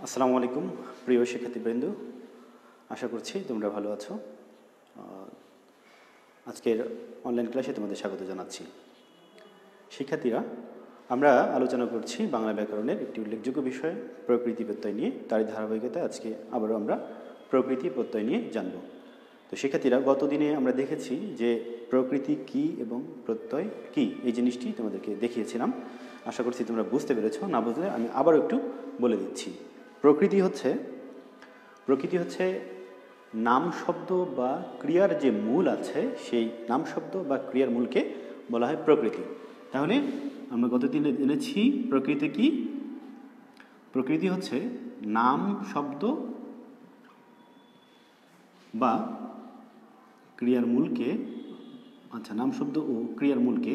আসসালামু আলাইকুম প্রিয় শিক্ষার্থীবৃন্দ, আশা করছি তোমরা ভালো আছো। আজকের অনলাইন ক্লাসে তোমাদের স্বাগত জানাচ্ছি। শিক্ষার্থীরা, আমরা আলোচনা করছি বাংলা ব্যাকরণের একটি উল্লেখযোগ্য বিষয় প্রকৃতি প্রত্যয় নিয়ে। তারই ধারাবাহিকতায় আজকে আবারও আমরা প্রকৃতি প্রত্যয় নিয়ে জানব। তো শিক্ষার্থীরা, গত দিনে আমরা দেখেছি যে প্রকৃতি কি এবং প্রত্যয় কি, এই জিনিসটি তোমাদেরকে দেখিয়েছিলাম। আশা করছি তোমরা বুঝতে পেরেছ। না বুঝলে আমি আবারও একটু বলে দিচ্ছি। প্রকৃতি হচ্ছে নাম শব্দ বা ক্রিয়ার যে মূল আছে, সেই নাম শব্দ বা ক্রিয়ার মূলকে বলা হয় প্রকৃতি। তাহলে আমরা গত দিনে জেনেছি প্রকৃতি কি? প্রকৃতি হচ্ছে নাম শব্দ বা ক্রিয়ার মূলকে, নাম শব্দ ও ক্রিয়ার মূলকে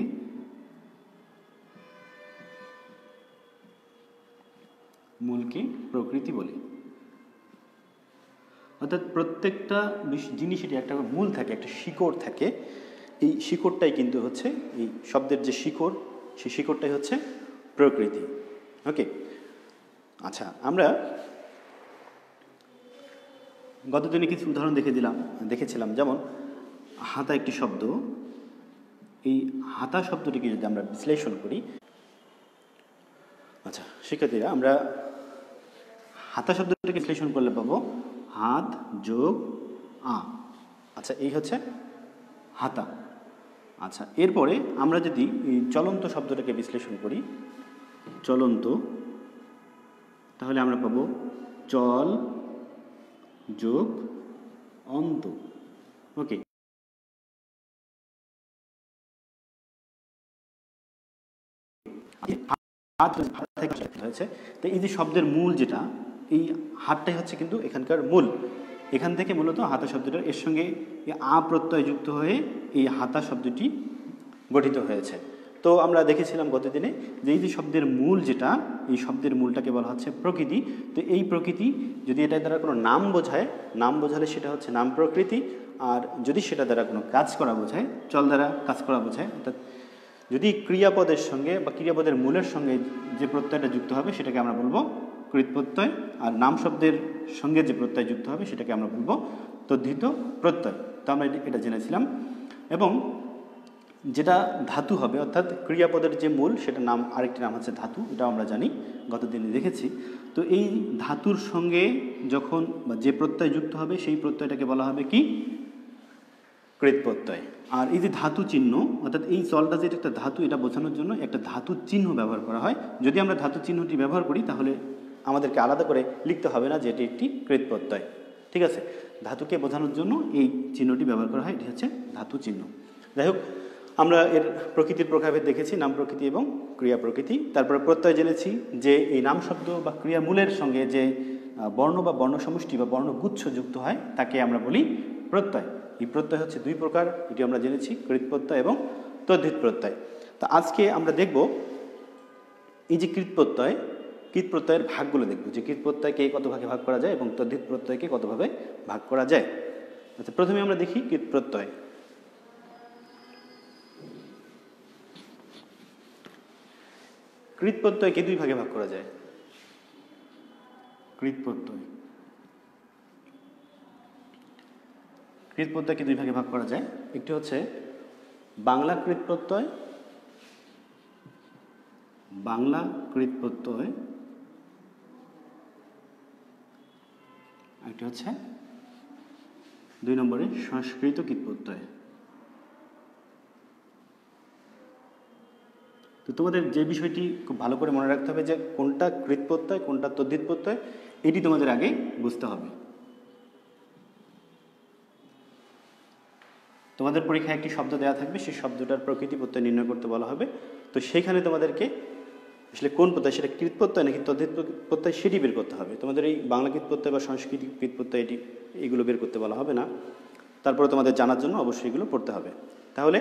প্রকৃতি বলে। অর্থাৎ প্রত্যেকটা জিনিসেরই একটা মূল থাকে, একটা শিকড় থাকে। এই শিকড়টাই কিন্তু হচ্ছে এই শব্দের যে শিকড়, সেই শিকড়টাই হচ্ছে প্রকৃতি। ওকে, আচ্ছা, আমরা গত দিনে কিছু উদাহরণ দেখেছিলাম। যেমন হাতা একটি শব্দ। এই হাতা শব্দটিকে যদি আমরা বিশ্লেষণ করি, আচ্ছা শিক্ষার্থীরা, আমরা হাতা শব্দটিকে বিশ্লেষণ করলে পাবো হাত যোগ আ। আচ্ছা, এই হচ্ছে হাতা। আচ্ছা, এরপরে আমরা যদি এই চলন্ত শব্দটাকে বিশ্লেষণ করি, চলন্ত, তাহলে আমরা পাবো চল যোগ অন্ত। ওকে, হাত থেকে হয়েছে। তো এই যে শব্দের মূল যেটা, এই হাতটাই হচ্ছে কিন্তু এখানকার মূল। এখান থেকে মূলত হাতা শব্দটা, এর সঙ্গে আ প্রত্যয় যুক্ত হয়ে এই হাতা শব্দটি গঠিত হয়েছে। তো আমরা দেখেছিলাম গত দিনে যে এই যে শব্দের মূল যেটা, এই শব্দের মূলটাকে বলা হচ্ছে প্রকৃতি। তো এই প্রকৃতি যদি এটা দ্বারা কোনো নাম বোঝায়, নাম বোঝালে সেটা হচ্ছে নাম প্রকৃতি। আর যদি সেটা দ্বারা কোনো কাজ করা বোঝায়, চল দ্বারা কাজ করা বোঝায়, অর্থাৎ যদি ক্রিয়াপদের সঙ্গে বা ক্রিয়াপদের মূলের সঙ্গে যে প্রত্যয়টা যুক্ত হবে সেটাকে আমরা বলবো কৃৎ প্রত্যয়। আর নাম শব্দের সঙ্গে যে প্রত্যয় যুক্ত হবে সেটাকে আমরা বলবো তদ্ধিত প্রত্যয়। তো আমরা এটা জেনেছিলাম। এবং যেটা ধাতু হবে, অর্থাৎ ক্রিয়াপদের যে মূল, সেটা নাম, আরেকটি নাম হচ্ছে ধাতু, এটাও আমরা জানি, গত দিনে দেখেছি। তো এই ধাতুর সঙ্গে যখন বা যে প্রত্যয় যুক্ত হবে, সেই প্রত্যয়টাকে বলা হবে কি? কৃৎ প্রত্যয়। আর এই যে ধাতু চিহ্ন, অর্থাৎ এই চলটা যেটা একটা ধাতু, এটা বোঝানোর জন্য একটা ধাতু চিহ্ন ব্যবহার করা হয়। যদি আমরা ধাতু চিহ্নটি ব্যবহার করি, তাহলে আমাদেরকে আলাদা করে লিখতে হবে না যে এটি একটি কৃৎ প্রত্যয়। ঠিক আছে, ধাতুকে বোঝানোর জন্য এই চিহ্নটি ব্যবহার করা হয়, এটি হচ্ছে ধাতু চিহ্ন। যাই হোক, আমরা এর প্রকৃতির প্রকারভেদ দেখেছি, নাম প্রকৃতি এবং ক্রিয়া প্রকৃতি। তারপরে প্রত্যয় জেনেছি যে এই নাম শব্দ বা ক্রিয়া মূলের সঙ্গে যে বর্ণ বা বর্ণ সমষ্টি বা বর্ণগুচ্ছ যুক্ত হয়, তাকে আমরা বলি প্রত্যয়। এই প্রত্যয় হচ্ছে দুই প্রকার, এটি আমরা জেনেছি, কৃৎ প্রত্যয় এবং তদ্ধিত প্রত্যয়। তা আজকে আমরা দেখব এই যে কৃৎ প্রত্যয়ের ভাগগুলো দেখব, যে কৃৎ প্রত্যয়কে কত ভাগে ভাগ করা যায় এবং তদ্ধিত প্রত্যয়কে কতভাবে ভাগ করা যায়। আচ্ছা, প্রথমে আমরা দেখি কৃৎ প্রত্যয়। কৃৎ প্রত্যয়কে দুই ভাগে ভাগ করা যায়। কৃৎ প্রত্যয়কে দুই ভাগে ভাগ করা যায়। একটি হচ্ছে বাংলা কৃৎ প্রত্যয়, একটি হচ্ছে 2 নম্বরে সংস্কৃত কৃৎ প্রত্যয়। তো তোমাদের যে বিষয়টি খুব ভালো করে মনে রাখতে হবে যে কোনটা কৃৎ প্রত্যয়, কোনটা তদ্ধিত প্রত্যয়, এটি তোমাদের আগে বুঝতে হবে। তোমাদের পরীক্ষায় একটি শব্দ দেওয়া থাকবে, সেই শব্দটার প্রকৃতি প্রত্যয় নির্ণয় করতে বলা হবে। তো সেইখানে তোমাদেরকে আসলে কোন প্রত্যয়, সেটা কৃৎ প্রত্যয় নাকি তদ্ধিত প্রত্যয়, সেটি বের করতে হবে। তোমাদের এই বাংলা কৃৎ প্রত্যয় বা সংস্কৃত কৃৎ প্রত্যয় এগুলো বের করতে বলা হবে না। তারপরে তোমাদের জানার জন্য অবশ্যই এগুলো পড়তে হবে। তাহলে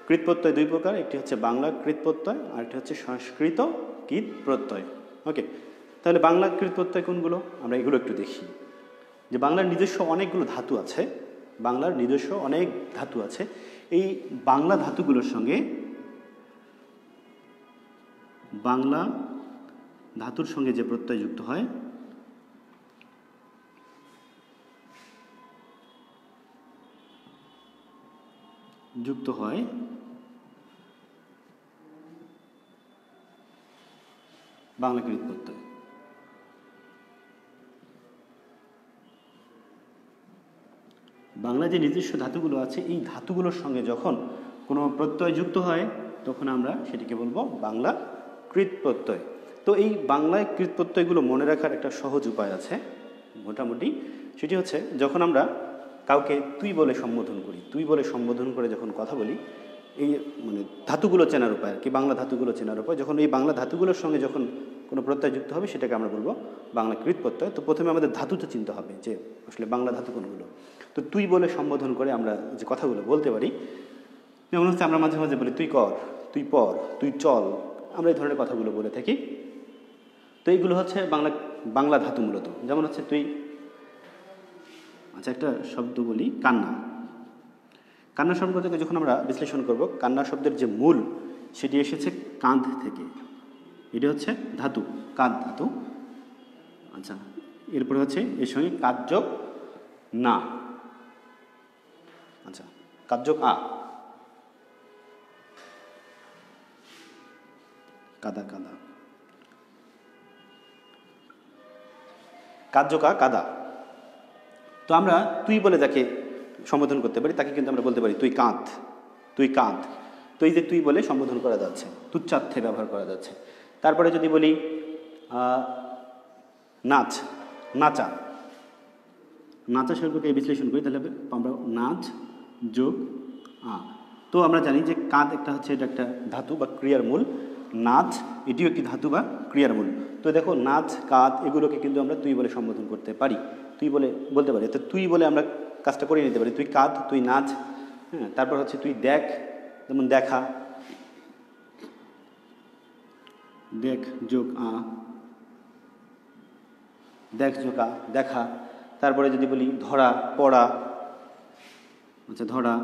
কৃৎ প্রত্যয় দুই প্রকার, একটি হচ্ছে বাংলা কৃৎ প্রত্যয় আর একটি হচ্ছে সংস্কৃত কৃৎ প্রত্যয়। ওকে, তাহলে বাংলা কৃৎ প্রত্যয় কোনগুলো, আমরা এগুলো একটু দেখি। যে বাংলার নিজস্ব অনেকগুলো ধাতু আছে, এই বাংলা ধাতুগুলোর সঙ্গে, বাংলা ধাতুর সঙ্গে যে প্রত্যয় যুক্ত হয় যুক্ত হয় বাংলা কৃৎ প্রত্যয়। বাংলা যে নিজস্ব ধাতুগুলো আছে এই ধাতুগুলোর সঙ্গে যখন কোনো প্রত্যয় যুক্ত হয় তখন আমরা সেটিকে বলবো বাংলা কৃৎ প্রত্যয়। তো এই বাংলায় কৃৎ প্রত্যয়গুলো মনে রাখার একটা সহজ উপায় আছে মোটামুটি, সেটি হচ্ছে যখন আমরা কাউকে তুই বলে সম্বোধন করি, তুই বলে সম্বোধন করে যখন কথা বলি, এই মানে ধাতুগুলো চেনার উপায় আর কি, বাংলা ধাতুগুলো চেনার উপায়, যখন এই বাংলা ধাতুগুলোর সঙ্গে যখন কোনো প্রত্যয় যুক্ত হবে সেটাকে আমরা বলবো বাংলা কৃৎ প্রত্যয়। তো প্রথমে আমাদের ধাতুটা চিনতে হবে যে আসলে বাংলা ধাতু কোনগুলো। তো তুই বলে সম্বোধন করে আমরা যে কথাগুলো বলতে পারি, যেমন হচ্ছে আমরা মাঝে মাঝে বলি তুই কর, তুই পর, তুই চল, আমরা এই ধরনের কথাগুলো বলে থাকি। তো এইগুলো হচ্ছে বাংলা ধাতু মূলত। যেমন হচ্ছে তুই, আচ্ছা একটা শব্দ বলি কান্না। কান্না শব্দটাকে যখন আমরা বিশ্লেষণ করব, কান্না শব্দের যে মূল সেটি এসেছে কাঁধ থেকে, এটি হচ্ছে ধাতু, কাঁধ ধাতু। আচ্ছা, এরপরে হচ্ছে এর সঙ্গে কাজ যোগ না, আচ্ছা কাজ যোগ আ, কাদা কাদা, কাজ যোগ আ কাদা। তো আমরা তুই বলে যাকে সম্বোধন করতে পারি তাকে কিন্তু আমরা বলতে পারি তুই কাঁধ, তুই কাঁধ। তো এই যে তুই বলে সম্বোধন করা যাচ্ছে, তুচ্ছার্থে ব্যবহার করা যাচ্ছে। তারপরে যদি বলি নাচ, নাচা, নাচা শব্দকে বিশ্লেষণ করি তাহলে আমরা নাচ যোগ আ। তো আমরা জানি যে কাঁধ একটা হচ্ছে, এটা একটা ধাতু বা ক্রিয়ার মূল, নাচ এটিও একটি ধাতু বা ক্রিয়ার মূল। তো দেখো নাচ কাঁধ এগুলোকে কিন্তু আমরা তুই বলে সম্বোধন করতে পারি, তুই বলে বলতে পারি। তো তুই বলে আমরা কাজটা করে নিতে পারি, তুই কাঁধ, তুই নাচ। হ্যাঁ, তারপর হচ্ছে তুই দেখ, যেমন দেখা, দেখ যোগ আ, দেখ যোগ আ, দেখা। তারপরে যদি বলি ধরা, পড়া, আচ্ছা ধরা,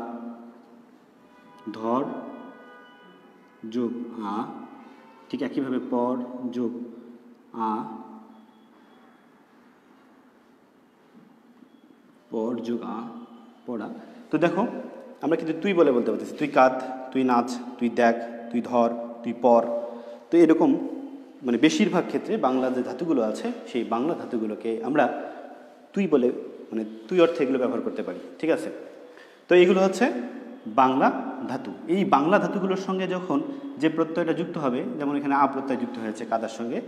ধর যোগ আ, ঠিক একইভাবে পর যোগ আ, পর যোগ আ, পড়া। তো দেখো আমরা কিন্তু তুই বলে বলতে পারতেছি, তুই কাঁধ, তুই নাচ, তুই দেখ, তুই ধর, তুই পর। তো এরকম মানে বেশিরভাগ ক্ষেত্রে বাংলা যে ধাতুগুলো আছে সেই বাংলা ধাতুগুলোকে আমরা তুই বলে মানে তুই অর্থে এগুলো ব্যবহার করতে পারি, ঠিক আছে। তো এইগুলো হচ্ছে বাংলা ধাতু। এই বাংলা ধাতুগুলোর সঙ্গে যখন যে প্রত্যয়টা যুক্ত হবে, যেমন এখানে আ প্রত্যয় যুক্ত হয়েছে কাদার সঙ্গে,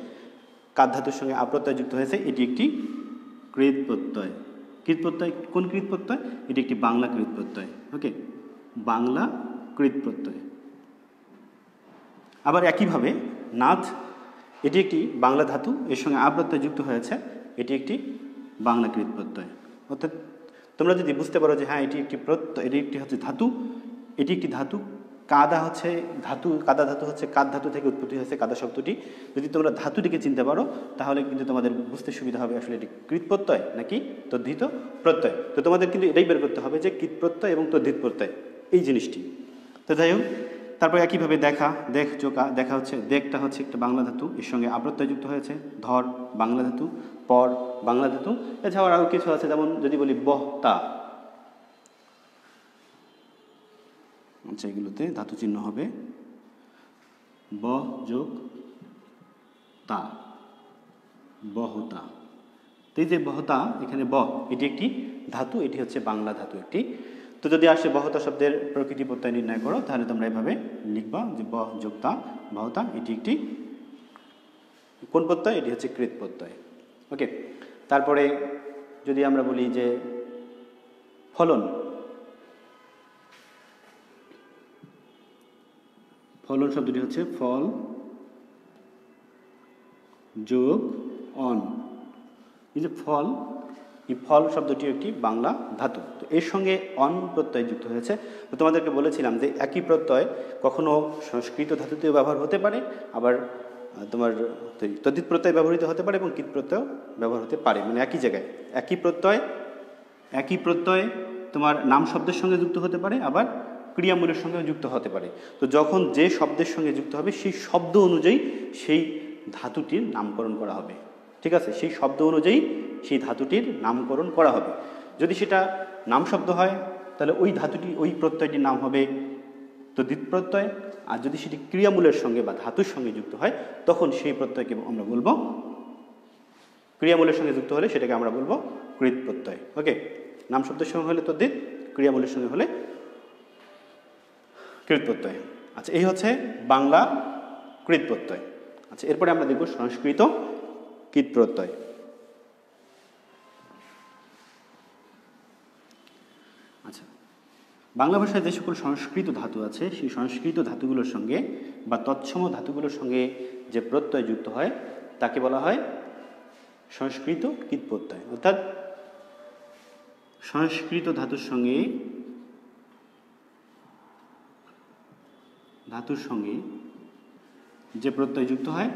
কাদ ধাতুর সঙ্গে আ প্রত্যয় যুক্ত হয়েছে, এটি একটি কৃৎ প্রত্যয়। কৃৎ প্রত্যয় কোন কৃৎ প্রত্যয়? এটি একটি বাংলা কৃৎ প্রত্যয়। ওকে, বাংলা কৃৎ প্রত্যয়। আবার একইভাবে নাচ, এটি একটি বাংলা ধাতু, এর সঙ্গে আ প্রত্যয় যুক্ত হয়েছে, এটি একটি বাংলা কৃৎ প্রত্যয়। অর্থাৎ তোমরা যদি বুঝতে পারো যে হ্যাঁ এটি একটি প্রত্যয়, এটি একটি হচ্ছে ধাতু, এটি একটি ধাতু, কাদা হচ্ছে ধাতু, কাদা ধাতু হচ্ছে কাদ ধাতু থেকে উৎপত্তি হয়েছে কাদা শব্দটি। যদি তোমরা ধাতুটিকে চিনতে পারো তাহলে কিন্তু তোমাদের বুঝতে সুবিধা হবে আসলে এটি কৃৎ প্রত্যয় নাকি তদ্ধিত প্রত্যয়। তো তোমাদের কিন্তু এটাই বের করতে হবে যে কৃৎ প্রত্যয় এবং তদ্ধিত প্রত্যয় এই জিনিসটি। তো যাই হোক, তারপর একইভাবে দেখা, দেখ চোকা, দেখা হচ্ছে, দেখটা হচ্ছে একটা বাংলা ধাতু, এর সঙ্গে আপ্রত্যয় যুক্ত হয়েছে, ধর বাংলা ধাতু, পর বাংলা ধাতু। এছাড়াও আরও কিছু আছে, যেমন যদি বলি বহতা, আচ্ছা এগুলোতে ধাতু চিহ্ন হবে ব যোগ তা, বহতা। তো এই যে বহতা, এখানে ব এটি একটি ধাতু, এটি হচ্ছে বাংলা ধাতু একটি। তো যদি আসে বহতা শব্দের প্রকৃতি প্রত্যয় নির্ণয় করো তাহলে তোমরা এভাবে লিখবা যে ব যোগ তা, বহতা, এটি একটি কোন প্রত্যয়? এটি হচ্ছে কৃৎ প্রত্যয়। ওকে, তারপরে যদি আমরা বলি যে ফলন, ফলন শব্দটি হচ্ছে ফল যোগ অন। এই যে ফল, এই ফল শব্দটি একটি বাংলা ধাতু, তো এর সঙ্গে অন প্রত্যয় যুক্ত হয়েছে। তো তোমাদেরকে বলেছিলাম যে একই প্রত্যয় কখনো সংস্কৃত ধাতুতেও ব্যবহার হতে পারে, আবার তোমার তদ্ধিত প্রত্যয় ব্যবহৃত হতে পারে এবং কৃৎ প্রত্যয় ব্যবহার হতে পারে, মানে একই জায়গায় একই প্রত্যয় তোমার নাম শব্দের সঙ্গে যুক্ত হতে পারে, আবার ক্রিয়ামূলের সঙ্গে যুক্ত হতে পারে। তো যখন যে শব্দের সঙ্গে যুক্ত হবে সেই শব্দ অনুযায়ী সেই ধাতুটির নামকরণ করা হবে, ঠিক আছে, সেই শব্দ অনুযায়ী সেই ধাতুটির নামকরণ করা হবে। যদি সেটা নাম শব্দ হয় তাহলে ওই ধাতুটি, ওই প্রত্যয়টির নাম হবে তদ্ধিত প্রত্যয়। আর যদি সেটি ক্রিয়ামূলের সঙ্গে বা ধাতুর সঙ্গে যুক্ত হয় তখন সেই প্রত্যয়কে আমরা বলবো, ক্রিয়ামূলের সঙ্গে যুক্ত হলে সেটাকে আমরা বলবো কৃৎ প্রত্যয়। ওকে, নাম শব্দের সঙ্গে হলে তদ্ধিত, ক্রিয়ামূলের সঙ্গে হলে কৃৎ প্রত্যয়। আচ্ছা, এই হচ্ছে বাংলা কৃৎ প্রত্যয়। আচ্ছা, এরপরে আমরা দেখব সংস্কৃত কৃৎ প্রত্যয়। আচ্ছা, বাংলা ভাষায় যে সকল সংস্কৃত ধাতু আছে সেই সংস্কৃত ধাতুগুলোর সঙ্গে বা তৎসম ধাতুগুলোর সঙ্গে যে প্রত্যয় যুক্ত হয় তাকে বলা হয় সংস্কৃত কৃৎ প্রত্যয়। অর্থাৎ সংস্কৃত ধাতুর সঙ্গে যে প্রত্যয় যুক্ত হয়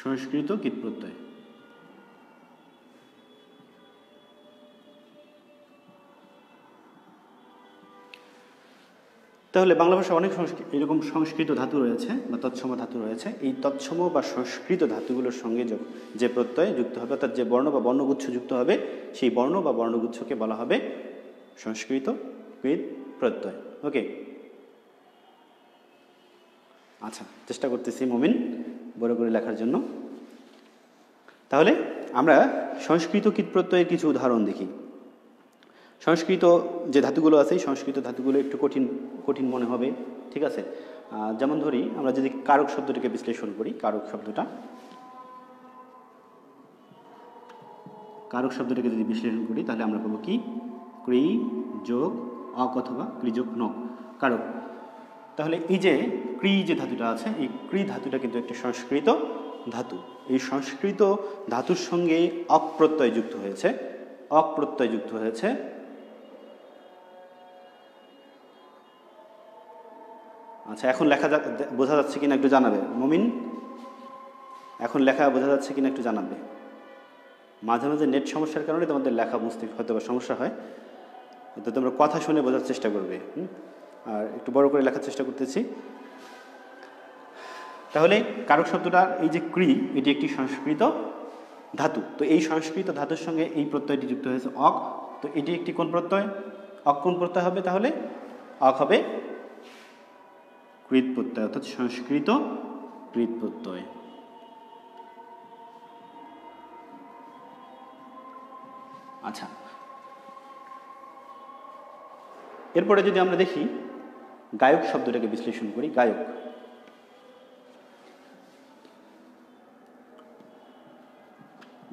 সংস্কৃত কৃৎ প্রত্যয়। তাহলে বাংলা ভাষায় অনেক এরকম সংস্কৃত ধাতু রয়েছে বা তৎসম ধাতু রয়েছে। এই তৎসম বা সংস্কৃত ধাতুগুলোর সঙ্গে যে প্রত্যয় যুক্ত হবে, অর্থাৎ যে বর্ণ বা বর্ণগুচ্ছ যুক্ত হবে, সেই বর্ণ বা বর্ণগুচ্ছকে বলা হবে সংস্কৃত কৃৎ প্রত্যয়। ওকে, আচ্ছা, চেষ্টা করতেছি মুমিন বড় করে লেখার জন্য। তাহলে আমরা সংস্কৃত কৃৎ প্রত্যয়ের কিছু উদাহরণ দেখি। সংস্কৃত যে ধাতুগুলো আছে, সংস্কৃত ধাতুগুলো একটু কঠিন মনে হবে, ঠিক আছে? যেমন ধরি, আমরা যদি কারক শব্দটিকে বিশ্লেষণ করি, কারক শব্দটাকে যদি বিশ্লেষণ করি তাহলে আমরা পাবো কি? ক্রি যোগ অক অথবা ক্রি যোগ নক, কারক। তাহলে এই যে ক্রি যে ধাতুটা আছে, এই ক্রি ধাতুটা কিন্তু একটা সংস্কৃত ধাতু। এই সংস্কৃত ধাতুর সঙ্গে অপ্রত্যয় যুক্ত হয়েছে, আচ্ছা, এখন লেখা বোঝা যাচ্ছে কিনা একটু জানাবে মুমিন। এখন লেখা বোঝা যাচ্ছে কিনা একটু জানাবে। মাঝে মাঝে নেট সমস্যার কারণে তোমাদের লেখা বুঝতে হয়তো বা সমস্যা হয়, তো তোমরা কথা শুনে বোঝার চেষ্টা করবে। আর একটু বড় করে লেখার চেষ্টা করতেছি। তাহলে কারক শব্দটা, এই যে ক্রি, এটি একটি সংস্কৃত ধাতু। তো এই সংস্কৃত ধাতুর সঙ্গে এই প্রত্যয়টি যুক্ত হয়েছে অক। তো এটি একটি কোন প্রত্যয়? অক কোন প্রত্যয় হবে? তাহলে অক হবে কৃৎ প্রত্যয়, অর্থাৎ সংস্কৃত কৃৎ প্রত্যয়। আচ্ছা, এরপরে যদি আমরা দেখি গায়ক শব্দটাকে বিশ্লেষণ করি।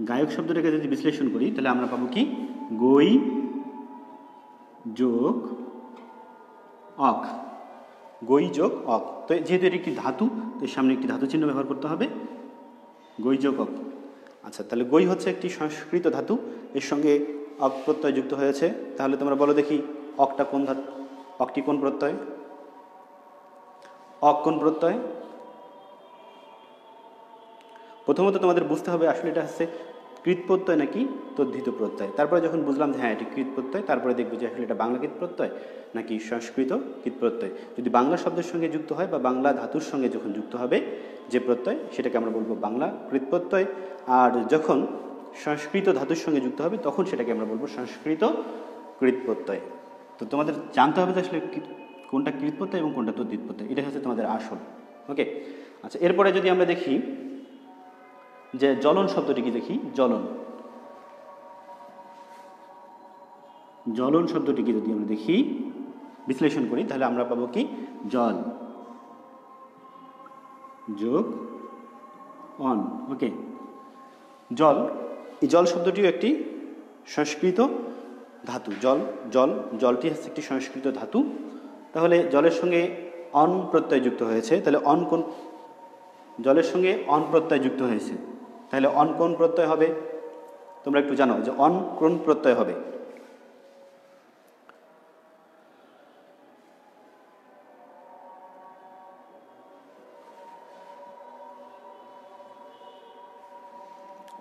গায়ক শব্দটাকে যদি বিশ্লেষণ করি তাহলে আমরা পাবো কি? গই যোগ অক, গই যোগ অক। তো যেহেতু এটি একটি ধাতু, তো এর সামনে একটি ধাতু চিহ্ন ব্যবহার করতে হবে, গই যোগ অক। আচ্ছা, তাহলে গই হচ্ছে একটি সংস্কৃত ধাতু, এর সঙ্গে অক প্রত্যয় যুক্ত হয়েছে। তাহলে তোমরা বলো দেখি, অকটা কোন ধাতু? অকটি কোন প্রত্যয়? অক কোন প্রত্যয়? প্রথমত তোমাদের বুঝতে হবে আসলে এটা হচ্ছে কৃৎ প্রত্যয় নাকি তদ্ধিত প্রত্যয়। তারপরে যখন বুঝলাম যে হ্যাঁ এটি কৃৎ প্রত্যয়, তারপরে দেখবো যে আসলে এটা বাংলা কৃৎ প্রত্যয় নাকি সংস্কৃত কৃৎ প্রত্যয়। যদি বাংলা শব্দের সঙ্গে যুক্ত হয় বা বাংলা ধাতুর সঙ্গে যখন যুক্ত হবে যে প্রত্যয়, সেটাকে আমরা বলবো বাংলা কৃৎ প্রত্যয়। আর যখন সংস্কৃত ধাতুর সঙ্গে যুক্ত হবে তখন সেটাকে আমরা বলবো সংস্কৃত কৃৎ প্রত্যয়। তো তোমাদের জানতে হবে যে আসলে কোনটা কৃৎ প্রত্যয় এবং কোনটা তদ্ধিত প্রত্যয়, এটা হচ্ছে তোমাদের আসল। ওকে, আচ্ছা, এরপরে যদি আমরা দেখি যে জ্বলন শব্দটিকে দেখি, জ্বলন শব্দটিকে যদি আমরা দেখি, বিশ্লেষণ করি, তাহলে আমরা পাবো কি? জল যোগ অন। ওকে, জল, এই জল শব্দটিও একটি সংস্কৃত ধাতু। জলটি হচ্ছে একটি সংস্কৃত ধাতু। তাহলে জলের সঙ্গে অন প্রত্যয় যুক্ত হয়েছে। তাহলে অন কোন? জলের সঙ্গে অন প্রত্যয় যুক্ত হয়েছে, তাহলে অন কোন প্রত্যয় হবে? তোমরা একটু জানো যে অন কোন প্রত্যয় হবে?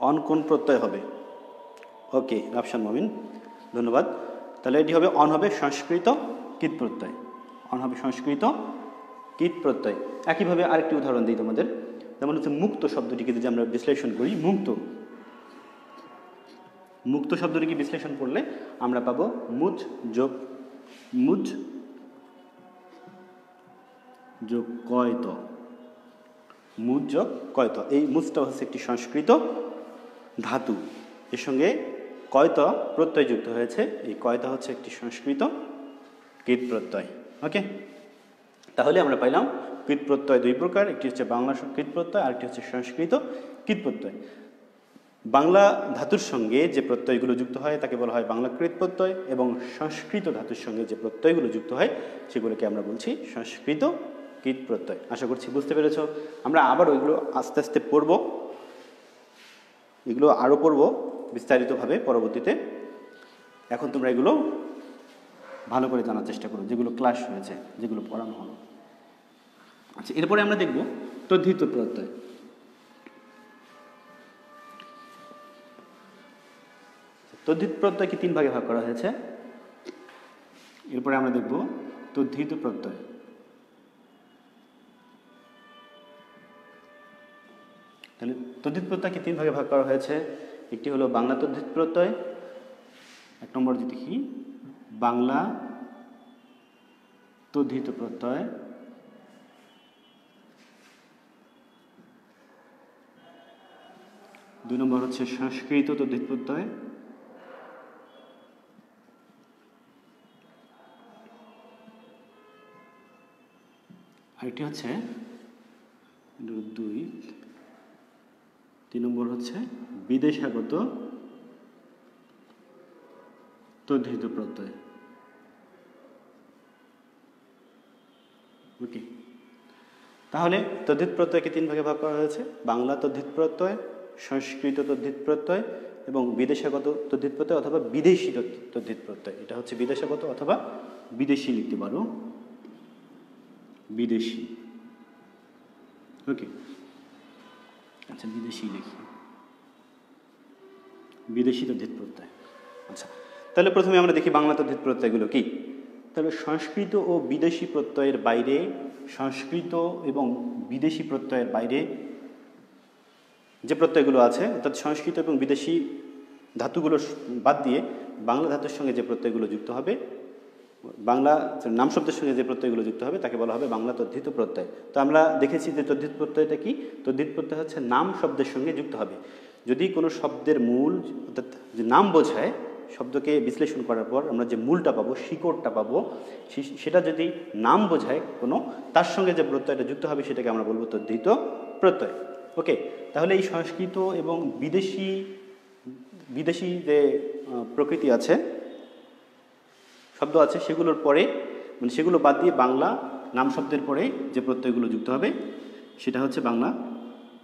অন কোন প্রত্যয় হবে? ওকে, রাফসান মমিন, ধন্যবাদ। তাহলে এটি হবে অন হবে সংস্কৃত কৃৎ প্রত্যয়, কীট প্রত্যয়। একইভাবে আরেকটি উদাহরণ দিই তোমাদের, যেমন হচ্ছে মুক্ত শব্দটিকে যদি আমরা বিশ্লেষণ করি, মুক্ত শব্দটিকে বিশ্লেষণ করলে আমরা পাবো মুজ যোগ কয়ত, মুজ যোগ কয়ত। এই মুজটা হচ্ছে একটি সংস্কৃত ধাতু, এর সঙ্গে কয়ত প্রত্যয় যুক্ত হয়েছে। এই কয়তা হচ্ছে একটি সংস্কৃত কীট প্রত্যয়। ওকে, তাহলে আমরা পাইলাম কীট প্রত্যয় দুই প্রকার, একটি হচ্ছে বাংলা কীট প্রত্যয়, আরেকটি হচ্ছে সংস্কৃত কীট প্রত্যয়। বাংলা ধাতুর সঙ্গে যে প্রত্যয়গুলো যুক্ত হয় তাকে বলা হয় বাংলা কৃত প্রত্যয়, এবং সংস্কৃত ধাতুর সঙ্গে যে প্রত্যয়গুলো যুক্ত হয় সেগুলোকে আমরা বলছি সংস্কৃত কীট প্রত্যয়। আশা করছি বুঝতে পেরেছ। আমরা আবার ওইগুলো আস্তে আস্তে পড়ব, এগুলো আরও পড়ব বিস্তারিতভাবে পরবর্তীতে। এখন তোমরা এগুলো ভালো করে জানার চেষ্টা করো, যেগুলো ক্লাস হয়েছে, যেগুলো পড়ানো হলো। আচ্ছা, এরপরে আমরা দেখব তদ্ধিত প্রত্যয়। তদ্ধিত প্রত্যয়কে তিন ভাগে ভাগ করা হয়েছে। এরপরে আমরা দেখব তদ্ধিত প্রত্যয়। তাহলে তদ্ধিত প্রত্যয়কে তিন ভাগে ভাগ করা হয়েছে। একটি হলো বাংলা তদ্ধিত প্রত্যয়, এক নম্বর যদি দেখি বাংলা তদ্ধিত প্রত্যয়, দুই নম্বর হচ্ছে সংস্কৃত তদ্ধিত প্রত্যয়, আরেকটি হচ্ছে তিন নম্বর হচ্ছে বিদেশাগত তদ্ধিত প্রত্যয়। ওকে, তাহলে তদ্ধিত প্রত্যয়কে তিন ভাগে ভাগ করা হয়েছে, বাংলা তদ্ধিত প্রত্যয়, সংস্কৃত তদ্ধিত প্রত্যয় এবং বিদেশাগত তদ্ধিত প্রত্যয় অথবা বিদেশি তদ্ধিত প্রত্যয়। এটা হচ্ছে বিদেশাগত অথবা বিদেশি লিখতে পারো, বিদেশি। ওকে, আচ্ছা বিদেশি লিখি, বিদেশি তদ্ধিত প্রত্যয়। আচ্ছা, তাহলে প্রথমে আমরা দেখি বাংলা তদ্ধিত প্রত্যয়গুলো কি। তাহলে সংস্কৃত ও বিদেশি প্রত্যয়ের বাইরে, সংস্কৃত এবং বিদেশি প্রত্যয়ের বাইরে যে প্রত্যয়গুলো আছে, অর্থাৎ সংস্কৃত এবং বিদেশি ধাতুগুলো বাদ দিয়ে বাংলা ধাতুর সঙ্গে যে প্রত্যয়গুলো যুক্ত হবে, বাংলা নাম শব্দের সঙ্গে যে প্রত্যয়গুলো যুক্ত হবে তাকে বলা হবে বাংলা তদ্ধিত প্রত্যয়। তো আমরা দেখেছি যে তদ্ধিত প্রত্যয়টা কি, তদ্ধিত প্রত্যয় হচ্ছে নাম শব্দের সঙ্গে যুক্ত হবে। যদি কোনো শব্দের মূল, অর্থাৎ যে নাম বোঝায়, শব্দকে বিশ্লেষণ করার পর আমরা যে মূলটা পাবো, শিকড়টা পাবো, সেটা যদি নাম বোঝায় কোনো, তার সঙ্গে যে প্রত্যয়টা যুক্ত হবে সেটাকে আমরা বলবো তদ্ধিত প্রত্যয়। ওকে, তাহলে এই সংস্কৃত এবং বিদেশি যে প্রকৃতি আছে, শব্দ আছে, সেগুলোর পরে মানে সেগুলো বাদ দিয়ে বাংলা নাম শব্দের পরে যে প্রত্যয়গুলো যুক্ত হবে সেটা হচ্ছে বাংলা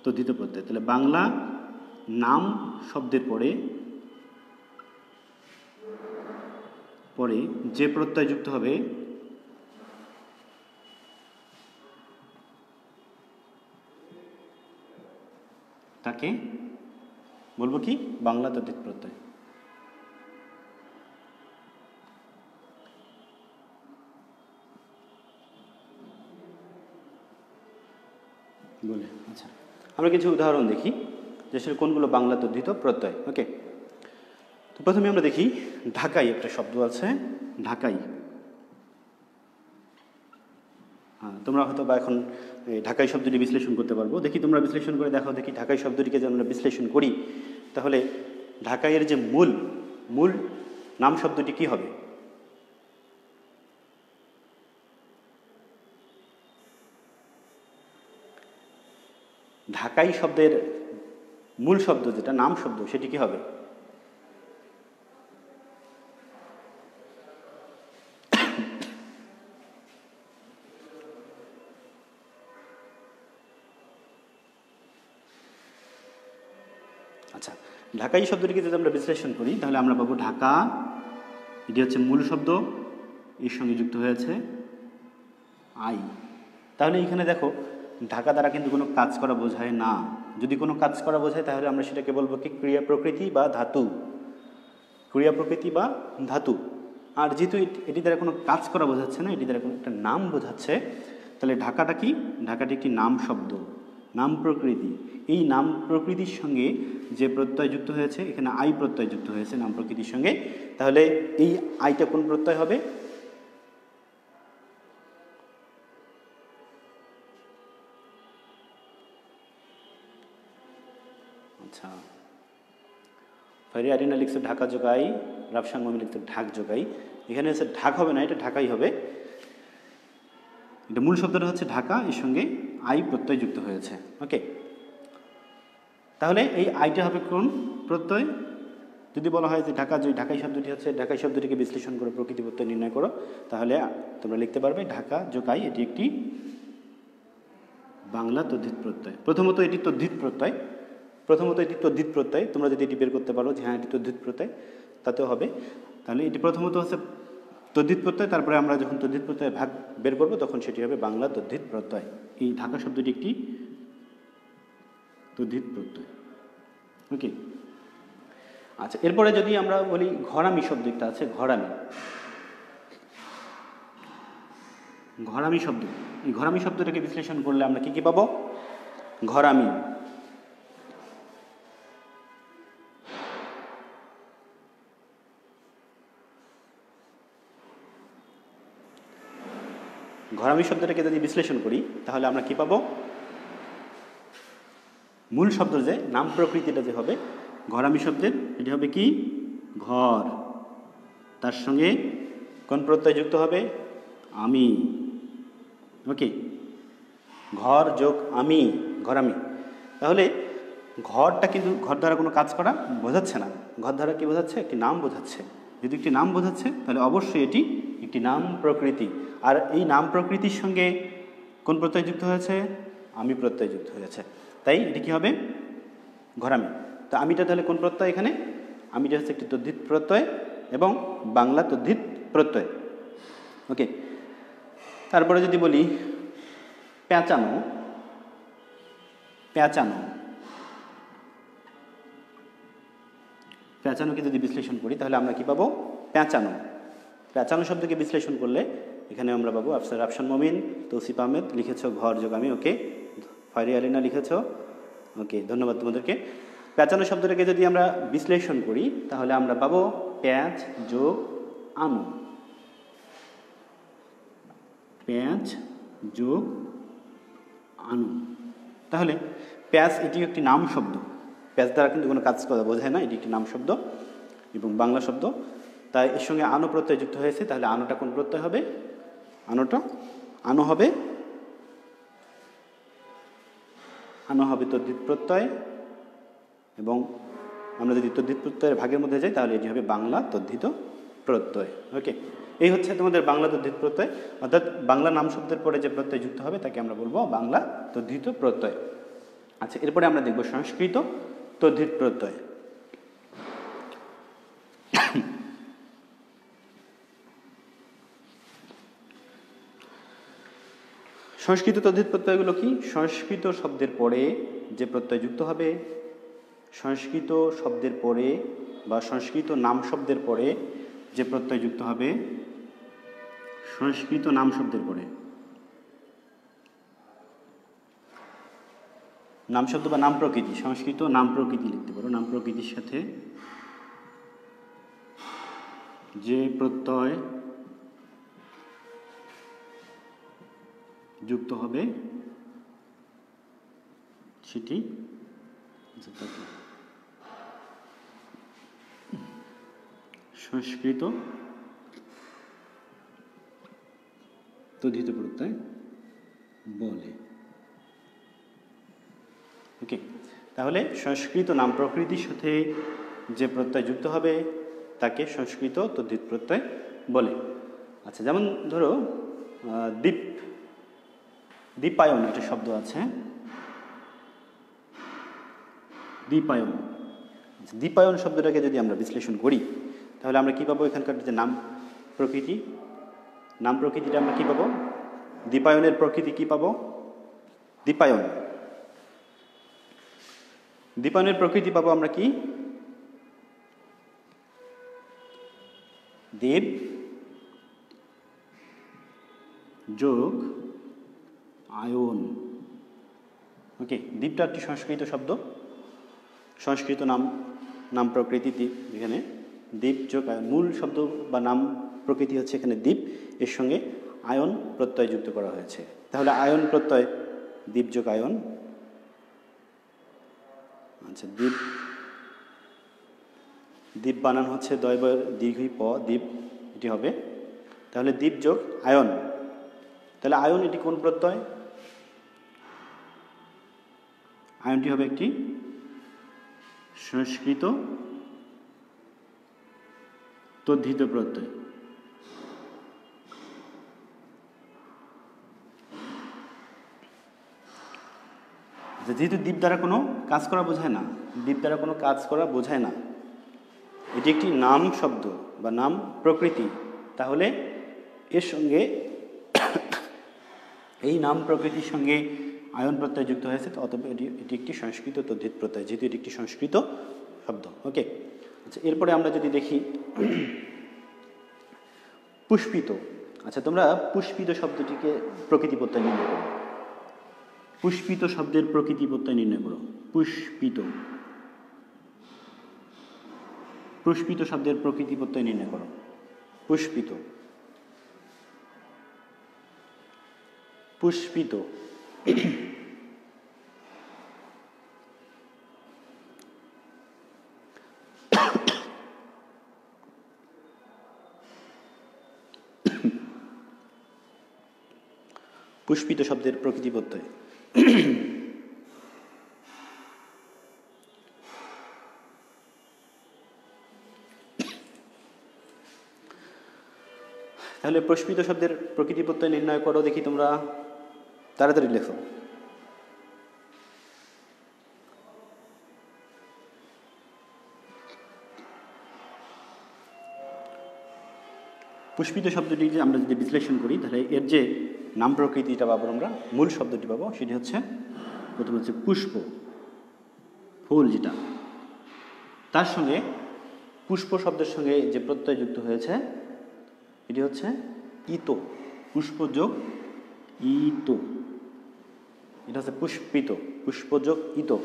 তদ্ধিত প্রত্যয়। তাহলে বাংলা নাম শব্দের পরে যে প্রত্যয় যুক্ত হবে তাকে বলবো কি, বাংলা তদ্ধিত প্রত্যয়। বলে আচ্ছা, আমরা কিছু উদাহরণ দেখি যে সেটা কোনগুলো বাংলা তদ্ধিত প্রত্যয়। ওকে, তো প্রথমে আমরা দেখি ঢাকাই, একটা শব্দ আছে ঢাকাই। তোমরা হয়তো বা এখন ঢাকাই শব্দটি বিশ্লেষণ করতে পারবো। দেখি তোমরা বিশ্লেষণ করে দেখো, দেখি ঢাকাই শব্দটিকে যদি আমরা বিশ্লেষণ করি তাহলে ঢাকাইয়ের যে মূল নাম শব্দটি কি হবে? ঢাকাই শব্দের মূল শব্দ যেটা নাম শব্দ সেটি কি হবে? আচ্ছা, ঢাকাই শব্দটিকে যদি আমরা বিশ্লেষণ করি তাহলে আমরা পাবো ঢাকা, এটি হচ্ছে মূল শব্দ, এর সঙ্গে যুক্ত হয়েছে আই। তাহলে এখানে দেখো ঢাকা দ্বারা কিন্তু কোনো কাজ করা বোঝায় না। যদি কোনো কাজ করা বোঝায় তাহলে আমরা সেটাকে বলবো কি ক্রিয়া প্রকৃতি বা ধাতু, ক্রিয়া প্রকৃতি বা ধাতু। আর যেহেতু এটি দ্বারা কোনো কাজ করা বোঝাচ্ছে না, এটি দ্বারা কোনো একটা নাম বোঝাচ্ছে, তাহলে ঢাকাটা কি? ঢাকাটি একটি নাম শব্দ, নাম প্রকৃতি। এই নাম প্রকৃতির সঙ্গে যে প্রত্যয় যুক্ত হয়েছে, এখানে আই প্রত্যয় যুক্ত হয়েছে নাম প্রকৃতির সঙ্গে, তাহলে এই আইটা কোন প্রত্যয় হবে? আচ্ছা, ফারিয়া আরিনা লিখছে ঢাকা যোগাই, রাফসান মমি লিখছে ঢাক যোগাই। এখানে হচ্ছে ঢাক হবে না, এটা ঢাকাই হবে। এটা মূল শব্দটা হচ্ছে ঢাকা, এর সঙ্গে আই প্রত্যয় যুক্ত হয়েছে। ওকে, তাহলে এই আইটা হবে কোন প্রত্যয়? যদি বলা হয় যে ঢাকাই শব্দটি হচ্ছে, ঢাকাই শব্দটিকে বিশ্লেষণ করে প্রকৃতি প্রত্যয় নির্ণয় করো, তাহলে তোমরা লিখতে পারবে ঢাকা যোগাই, এটি একটি বাংলা তদ্ধিত প্রত্যয়। প্রথমত এটি তদ্ধিত প্রত্যয়। তোমরা যদি এটি বের করতে পারো যে হ্যাঁ এটি তদ্ধিত প্রত্যয়, তাতেও হবে। তাহলে এটি প্রথমত হচ্ছে তদ্ধিত প্রত্যয়, তারপরে আমরা যখন তদ্ধিত প্রত্যয় ভাগ বের করবো তখন সেটি হবে বাংলা তদ্ধিত প্রত্যয়। এই ঢাকা শব্দটি একটি তদ্ধিত প্রত্যয়। ওকে, আচ্ছা, এরপরে যদি আমরা বলি ঘরামি শব্দ একটা আছে, ঘরামি শব্দ। এই ঘরামি শব্দটাকে বিশ্লেষণ করলে আমরা কি কি পাবো? ঘরামি, ঘরামি শব্দটাকে যদি বিশ্লেষণ করি তাহলে আমরা কি পাবো? মূল শব্দ যে নাম প্রকৃতিটা যে হবে ঘরামি শব্দের, এটি হবে কি? ঘর। তার সঙ্গে কোন প্রত্যয় যুক্ত হবে? আমি। ওকে, ঘর যোগ আমি, ঘরামি। তাহলে ঘরটা কিন্তু ঘর দ্বারা কোনো কাজ করা বোঝাচ্ছে না, ঘর দ্বারা কি বোঝাচ্ছে? একটি নাম বোঝাচ্ছে। যদি একটি নাম বোঝাচ্ছে তাহলে অবশ্যই এটি একটি নাম প্রকৃতি। আর এই নাম প্রকৃতির সঙ্গে কোন প্রত্যয় যুক্ত হয়েছে? আমি প্রত্যয় যুক্ত হয়েছে, তাই এটি কী হবে? ঘরামি। তো আমিটা তাহলে কোন প্রত্যয়? এখানে আমিটা হচ্ছে একটি তদ্ধিত প্রত্যয় এবং বাংলা তদ্ধিত প্রত্যয়। ওকে, তারপরে যদি বলি পেঁচানো, পেঁচানোকে যদি বিশ্লেষণ করি তাহলে আমরা কি পাবো? পেঁচানো শব্দকে বিশ্লেষণ করলে এখানে আমরা পাবো রাফসান মমিন, তৌসিফ আহমেদ লিখেছ ঘর যোগ আমি। ওকে, ফারিয়া আলিনা লিখেছ। ওকে, ধন্যবাদ তোমাদেরকে। পেঁচানো শব্দটাকে যদি আমরা বিশ্লেষণ করি তাহলে আমরা পাবো প্যাঁচ যোগ আনো, প্যাঁচ যোগ আনো। তাহলে প্যাঁচ এটি একটি নাম শব্দ, প্যাঁচ দ্বারা কিন্তু কোনো কাজ করা বোঝায় না, এটি একটি নাম শব্দ এবং বাংলা শব্দ, তাই এর সঙ্গে আনো প্রত্যয় যুক্ত হয়েছে। তাহলে আনোটা কোন প্রত্যয় হবে? আনো হবে তদ্ধিত প্রত্যয়, এবং আমরা যদি তদ্ধিত প্রত্যয়ের ভাগের মধ্যে যাই তাহলে এটি হবে বাংলা তদ্ধিত প্রত্যয়। ওকে, এই হচ্ছে তোমাদের বাংলা তদ্ধিত প্রত্যয়, অর্থাৎ বাংলা নাম শব্দের পরে যে প্রত্যয় যুক্ত হবে তাকে আমরা বলবো বাংলা তদ্ধিত প্রত্যয়। আচ্ছা, এরপরে আমরা দেখব সংস্কৃত তদ্ধিত প্রত্যয়। সংস্কৃত তদ্ধিত প্রত্যয়গুলো কি? সংস্কৃত শব্দের পরে যে প্রত্যয় যুক্ত হবে, সংস্কৃত শব্দের পরে বা সংস্কৃত নাম শব্দের পরে যে প্রত্যয় যুক্ত হবে, সংস্কৃত নাম শব্দের পরে, নাম শব্দ বা নাম প্রকৃতি, সংস্কৃত নাম প্রকৃতি লিখতে পারো। নাম প্রকৃতির সাথে যে প্রত্যয় যুক্ত হবে সেটি সংস্কৃত তদ্ধিত প্রত্যয় বলে। ওকে, তাহলে সংস্কৃত নাম প্রকৃতির সাথে যে প্রত্যয় যুক্ত হবে তাকে সংস্কৃত তদ্ধিত প্রত্যয় বলে। আচ্ছা, যেমন ধরো দীপায়ন একটা শব্দ আছে, দীপায়ন শব্দটাকে যদি আমরা বিশ্লেষণ করি তাহলে আমরা কি পাবো? এখানকার যে নাম প্রকৃতিটা আমরা কি পাবো? দীপায়নের প্রকৃতি কি পাবো? দীপায়নের প্রকৃতি পাবো আমরা কি? দেব যোগ আয়ন। ওকে, দ্বীপটা একটি সংস্কৃত শব্দ, সংস্কৃত নাম প্রকৃতি দ্বীপ, এখানে দ্বীপ যোগ আয়ন, মূল শব্দ বা নাম প্রকৃতি হচ্ছে এখানে দ্বীপ, এর সঙ্গে আয়ন প্রত্যয় যুক্ত করা হয়েছে। তাহলে আয়ন প্রত্যয় দ্বীপ যোগ আয়ন। আচ্ছা, দ্বীপ বানান হচ্ছে দয়বয়ের দীর্ঘই প, দ্বীপ এটি হবে। তাহলে দ্বীপ যোগ আয়ন, তাহলে আয়ন এটি কোন প্রত্যয়? আয়নটি হবে একটি সংস্কৃত তদ্ধিত প্রত্যয়। যেহেতু দ্বীপ দ্বারা কোনো কাজ করা বোঝায় না, দ্বীপ দ্বারা কোনো কাজ করা বোঝায় না, এটি একটি নাম শব্দ বা নাম প্রকৃতি, তাহলে এর সঙ্গে এই নাম প্রকৃতির সঙ্গে আয়ন প্রত্যয় যুক্ত হয়েছে, অতএব এটি একটি সংস্কৃত তদ্ধিত প্রত্যয়, যেহেতু এটি একটি সংস্কৃত শব্দ। ওকে, আচ্ছা, এরপরে আমরা যদি দেখি পুষ্পিত। আচ্ছা, তোমরা পুষ্পিত শব্দটিকে প্রকৃতি প্রত্যয় নির্ণয় করো। পুষ্পিত শব্দের প্রকৃতি প্রত্যয় নির্ণয় করো। পুষ্পিত শব্দের প্রকৃতি প্রত্যয় নির্ণয় করো। পুষ্পিত পুষ্পিত পুষ্পিত শব্দের প্রকৃতি প্রত্যয়। তাহলে পুষ্পিত শব্দের প্রকৃতি প্রত্যয় নির্ণয় করো, দেখি তোমরা তাড়াতাড়ি লেখো। পুষ্পিত শব্দটি যে আমরা যদি বিশ্লেষণ করি, তাহলে এর যে নাম প্রকৃতিটা পাবো, আমরা মূল শব্দটি পাবো, সেটি হচ্ছে প্রথম হচ্ছে পুষ্প, ফুল যেটা, তার সঙ্গে পুষ্প শব্দের সঙ্গে যে প্রত্যয় যুক্ত হয়েছে এটি হচ্ছে ইতো, পুষ্প যোগ ইতো, এটা হচ্ছে পুষ্পিত, পুষ্প যোগ ইতো,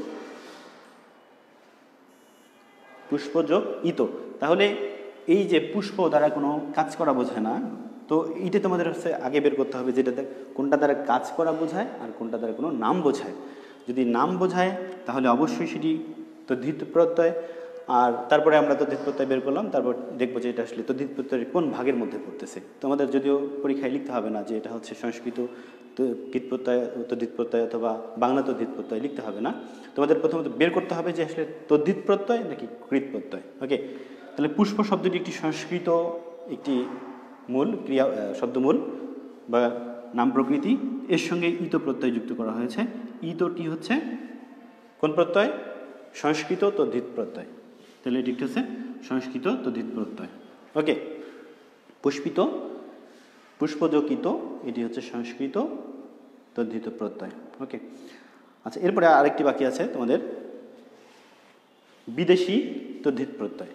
পুষ্প যোগ ইতো। তাহলে এই যে পুষ্প দ্বারা কোনো কাজ করা বোঝায় না, তো এইটা তোমাদের হচ্ছে আগে বের করতে হবে, যেটা কোনটা দ্বারা কাজ করা বোঝায় আর কোনটা দ্বারা কোনো নাম বোঝায়। যদি নাম বোঝায় তাহলে অবশ্যই সেটি তদ্ধিত প্রত্যয়, আর তারপরে আমরা তদ্ধিত প্রত্যয় বের করলাম, তারপর দেখবো যে এটা আসলে তদ্ধিত প্রত্যয়ের কোন ভাগের মধ্যে পড়তেছে। তোমাদের যদিও পরীক্ষায় লিখতে হবে না যে এটা হচ্ছে সংস্কৃত কৃত প্রত্যয়, তদ্ধিত প্রত্যয় অথবা বাংলা তদ্ধিত প্রত্যয়, লিখতে হবে না। তোমাদের প্রথমত বের করতে হবে যে আসলে তদ্ধিত প্রত্যয় নাকি কৃত প্রত্যয়। ওকে, তাহলে পুষ্প শব্দটি একটি সংস্কৃত একটি মূল ক্রিয়া শব্দমূল বা নাম প্রকৃতি, এর সঙ্গে ইতো প্রত্যয় যুক্ত করা হয়েছে। ইতোটি হচ্ছে কোন প্রত্যয়? সংস্কৃত তদ্ধিত প্রত্যয়। তাহলে এটি হচ্ছে সংস্কৃত তদ্ধিত প্রত্যয়। ওকে, পুষ্পিত, পুষ্পযোগ ইতো, এটি হচ্ছে সংস্কৃত তদ্ধিত প্রত্যয়। ওকে, আচ্ছা, এরপরে আরেকটি বাকি আছে তোমাদের, বিদেশি তদ্ধিত প্রত্যয়।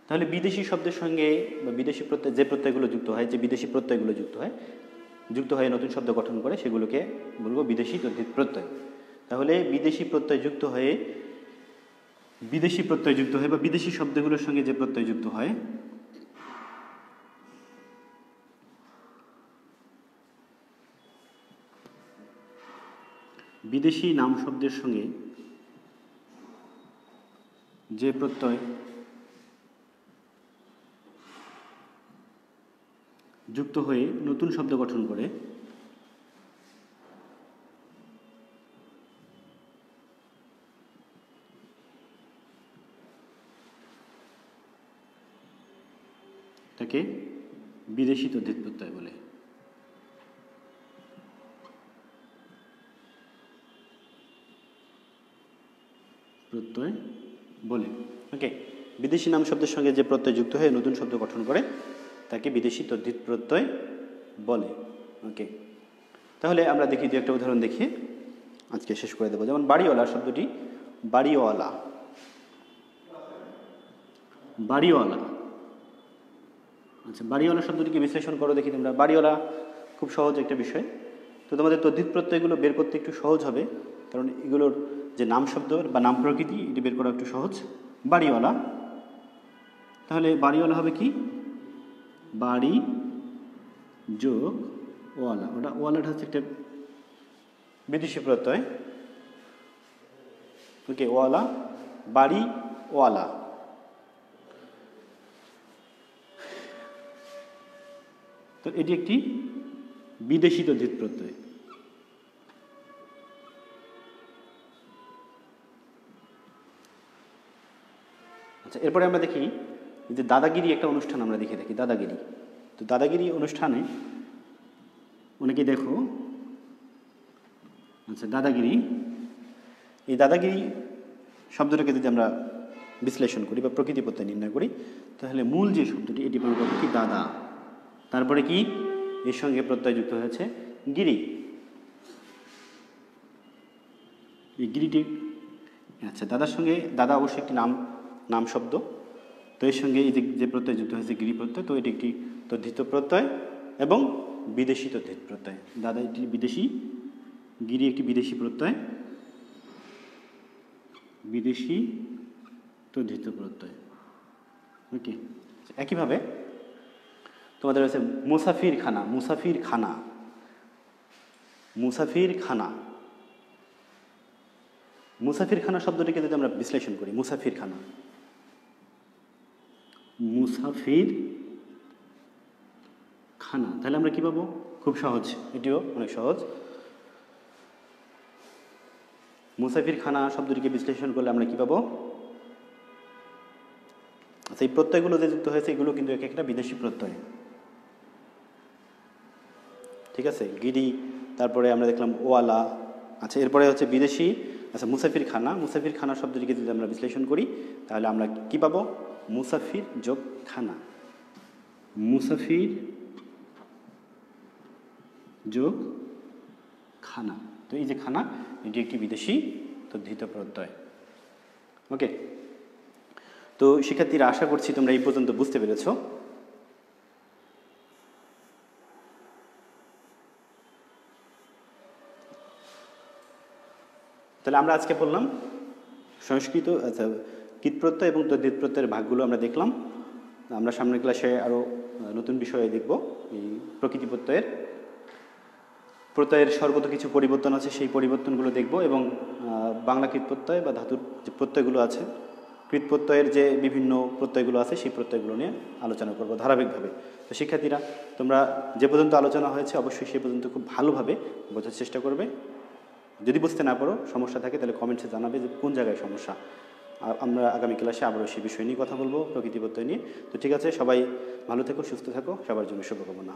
তাহলে বিদেশি শব্দের সঙ্গে বা বিদেশি প্রত্যয় যে প্রত্যয়গুলো যুক্ত হয়, যে বিদেশি প্রত্যয়গুলো যুক্ত হয়ে নতুন শব্দ গঠন করে, সেগুলোকে বলবো বিদেশি তদ্ধিত প্রত্যয়। তাহলে বিদেশি প্রত্যয় যুক্ত হয়ে বা বিদেশি শব্দগুলোর সঙ্গে যে প্রত্যয় যুক্ত হয়, বিদেশি নাম শব্দের সঙ্গে যে প্রত্যয় যুক্ত হয়ে নতুন শব্দ গঠন করে, তাকে বিদেশি তদ্ধিত প্রত্যয় বলে। ওকে, বিদেশি নাম শব্দের সঙ্গে যে প্রত্যয় যুক্ত হয়ে নতুন শব্দ গঠন করে তাকে বিদেশি তদ্ধিত প্রত্যয় বলে। ওকে, তাহলে আমরা দেখি যে একটা উদাহরণ দেখিয়ে আজকে শেষ করে দেবো। যেমন বাড়িওয়ালা শব্দটি, বাড়িওয়ালা, আচ্ছা, বাড়িওয়ালা শব্দটিকে বিশ্লেষণ করো দেখি তোমরা। বাড়িওয়ালা খুব সহজ একটা বিষয়। তো তোমাদের তদ্ধিত প্রত্যয়গুলো বের করতে একটু সহজ হবে, কারণ এগুলোর যে নাম শব্দ বা নাম প্রকৃতি এটি বের করা একটু সহজ। বাড়িওয়ালা, তাহলে বাড়িওয়ালা হবে কি? বাড়ি যোগ ওয়ালা। ওয়ালাটা হচ্ছে একটা বিদেশি প্রত্যয়। ওকে, ওয়ালা, বাড়ি ওয়ালা। তো এটি একটি বিদেশি তদ্ধিত প্রত্যয়। আচ্ছা, এরপরে আমরা দেখি যে দাদাগিরি একটা অনুষ্ঠান আমরা দেখে থাকি, দাদাগিরি। তো দাদাগিরি অনুষ্ঠানে অনেকে দেখো, আচ্ছা দাদাগিরি, এই দাদাগিরি শব্দটাকে যদি আমরা বিশ্লেষণ করি বা প্রকৃতি প্রত্যয় নির্ণয় করি, তাহলে মূল যে শব্দটি এটি আমরা পাবো কি? দাদা। তারপরে কি? এর সঙ্গে প্রত্যয় যুক্ত হয়েছে গিরি। এই গিরিটি, আচ্ছা দাদার সঙ্গে, দাদা অবশ্যই একটি নাম শব্দ। তো এর সঙ্গে এই যে প্রত্যয় যুক্ত হয়েছে গিরি প্রত্যয়, তো এটি একটি তদ্ধিত প্রত্যয় এবং বিদেশি তদ্ধিত প্রত্যয়। দাদা এটি বিদেশি, গিরি একটি বিদেশি প্রত্যয়, বিদেশি তদ্ধিত প্রত্যয়। ওকে, একইভাবে তোমাদের রয়েছে মুসাফির খানা। মুসাফির খানা, মুসাফির খানা। মুসাফির খানা শব্দটিকে যদি আমরা বিশ্লেষণ করি, মুসাফির খানা, মুসাফির খানা, তাহলে আমরা কি পাবো? খুব সহজ, এটিও অনেক সহজ। মুসাফির খানা শব্দটিকে বিশ্লেষণ করলে আমরা কি পাবো? আচ্ছা, এই প্রত্যয়গুলো যে যুক্ত হয়েছে এগুলো কিন্তু এক একটা বিদেশি প্রত্যয়। ঠিক আছে, গিরি, তারপরে আমরা দেখলাম ওয়ালা। আচ্ছা, এরপরে হচ্ছে বিদেশি। আচ্ছা, মুসাফির খানা, মুসাফির খানা শব্দটিকে যদি আমরা বিশ্লেষণ করি তাহলে আমরা কি পাবো? মুসাফির যোগ খানা, মুসাফির যোগ খানা। তো এই যে খানা, এটি একটি বিদেশি তদ্ধিত প্রত্যয়। ওকে, তো শিক্ষার্থীরা আশা করছি তোমরা এই পর্যন্ত বুঝতে পেরেছ। তাহলে আমরা আজকে বললাম সংস্কৃত, আচ্ছা কীট প্রত্যয় এবং তদ্ধিত প্রত্যয়ের ভাগগুলো আমরা দেখলাম। আমরা সামনের ক্লাসে আরও নতুন বিষয়ে দেখব। এই প্রকৃতি প্রত্যয়ের সর্বত কিছু পরিবর্তন আছে, সেই পরিবর্তনগুলো দেখব, এবং বাংলা কীট প্রত্যয় বা ধাতুর যে প্রত্যয়গুলো আছে, কৃত প্রত্যয়ের যে বিভিন্ন প্রত্যয়গুলো আছে সেই প্রত্যয়গুলো নিয়ে আলোচনা করব ধারাবাহিকভাবে। তো শিক্ষার্থীরা, তোমরা যে পর্যন্ত আলোচনা হয়েছে অবশ্যই সে পর্যন্ত খুব ভালোভাবে বোঝার চেষ্টা করবে। যদি বুঝতে না পারো, সমস্যা থাকে, তাহলে কমেন্টসে জানাবে যে কোন জায়গায় সমস্যা। আমরা আগামী ক্লাসে আবারও সেই বিষয় নিয়ে কথা বলবো, প্রকৃতি প্রত্যয় নিয়ে। তো ঠিক আছে, সবাই ভালো থেকো, সুস্থ থাকো, সবার জন্য শুভকামনা।